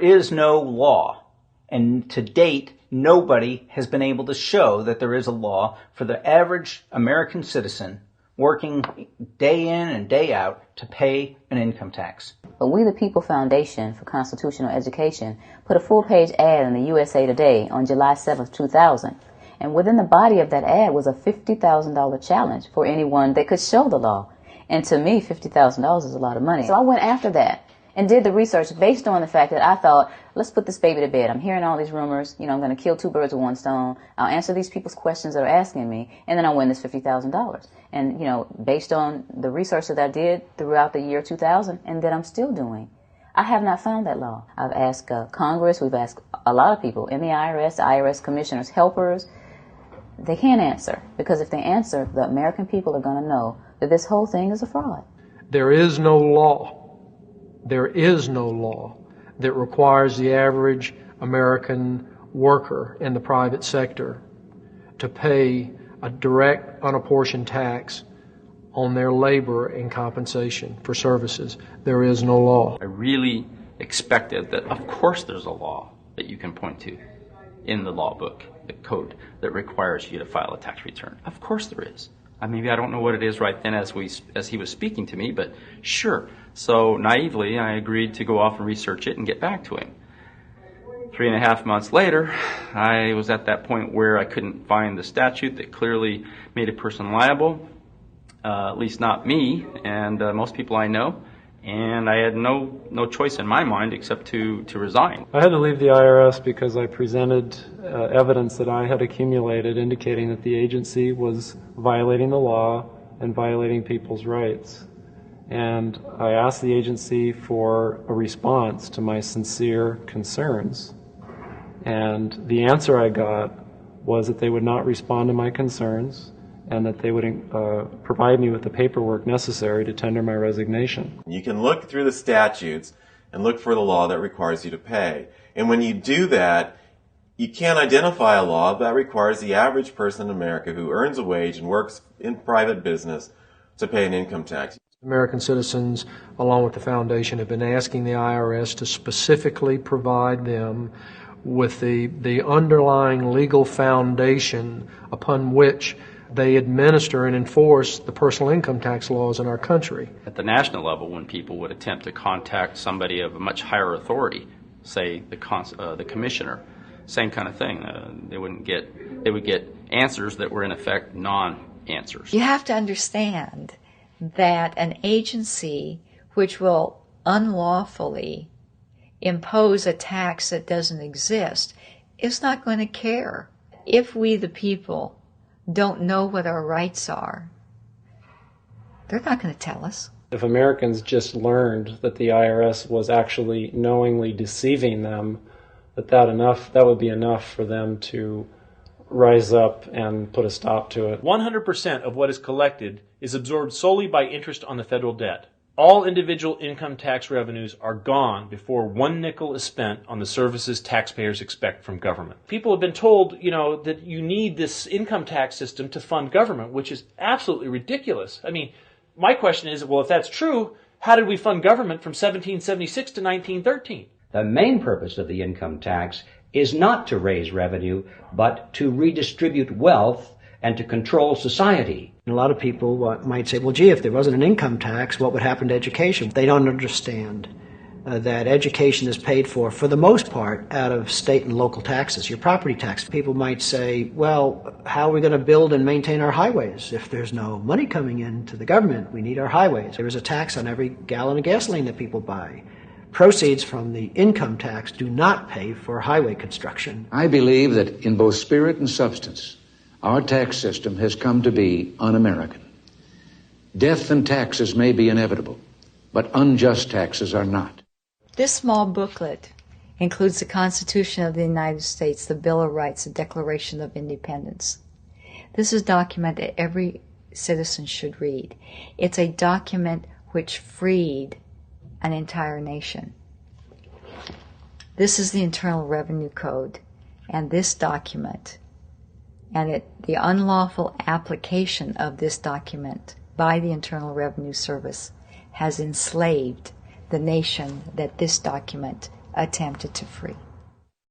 is no law, and to date, nobody has been able to show that there is a law for the average American citizen working day in and day out to pay an income tax. But We the People Foundation for Constitutional Education put a full-page ad in the USA Today on July 7th, 2000. And within the body of that ad was a $50,000 challenge for anyone that could show the law. And to me, $50,000 is a lot of money. So I went after that and did the research based on the fact that I thought, let's put this baby to bed. I'm hearing all these rumors. I'm going to kill two birds with one stone. I'll answer these people's questions that are asking me, and then I'll win this $50,000. And, based on the research that I did throughout the year 2000 and that I'm still doing, I have not found that law. I've asked Congress. We've asked a lot of people in the IRS commissioners, helpers. They can't answer, because if they answer, the American people are going to know that this whole thing is a fraud. There is no law. There is no law that requires the average American worker in the private sector to pay a direct, unapportioned tax on their labor and compensation for services. There is no law. I really expected that, of course there's a law that you can point to in the law book, the code, that requires you to file a tax return. Of course there is. Maybe I don't know what it is right then as he was speaking to me, but sure. So naively, I agreed to go off and research it and get back to him. 3.5 months later, I was at that point where I couldn't find the statute that clearly made a person liable, at least not me and most people I know. And I had no choice in my mind except to resign. I had to leave the IRS because I presented evidence that I had accumulated indicating that the agency was violating the law and violating people's rights. And I asked the agency for a response to my sincere concerns. And the answer I got was that they would not respond to my concerns, and that they would provide me with the paperwork necessary to tender my resignation. You can look through the statutes and look for the law that requires you to pay. And when you do that, you can't identify a law that requires the average person in America who earns a wage and works in private business to pay an income tax. American citizens, along with the foundation, have been asking the IRS to specifically provide them with the underlying legal foundation upon which they administer and enforce the personal income tax laws in our country. At the national level, when people would attempt to contact somebody of a much higher authority, say the commissioner, same kind of thing. They would get answers that were in effect non-answers. You have to understand that an agency which will unlawfully impose a tax that doesn't exist is not going to care. If we, the people, don't know what our rights are, they're not going to tell us. If Americans just learned that the IRS was actually knowingly deceiving them, that would be enough for them to rise up and put a stop to it. 100% of what is collected is absorbed solely by interest on the federal debt. All individual income tax revenues are gone before 1 nickel is spent on the services taxpayers expect from government. People have been told, that you need this income tax system to fund government, which is absolutely ridiculous. My question is, well, if that's true, how did we fund government from 1776 to 1913? The main purpose of the income tax is not to raise revenue, but to redistribute wealth and to control society. A lot of people might say, well, gee, if there wasn't an income tax, what would happen to education? They don't understand that education is paid for the most part, out of state and local taxes, your property tax. People might say, well, how are we going to build and maintain our highways? If there's no money coming into the government, we need our highways. There is a tax on every gallon of gasoline that people buy. Proceeds from the income tax do not pay for highway construction. I believe that in both spirit and substance, our tax system has come to be un-American. Death and taxes may be inevitable, but unjust taxes are not. This small booklet includes the Constitution of the United States, the Bill of Rights, the Declaration of Independence. This is a document that every citizen should read. It's a document which freed an entire nation. This is the Internal Revenue Code, and this document, and the unlawful application of this document by the Internal Revenue Service has enslaved the nation that this document attempted to free.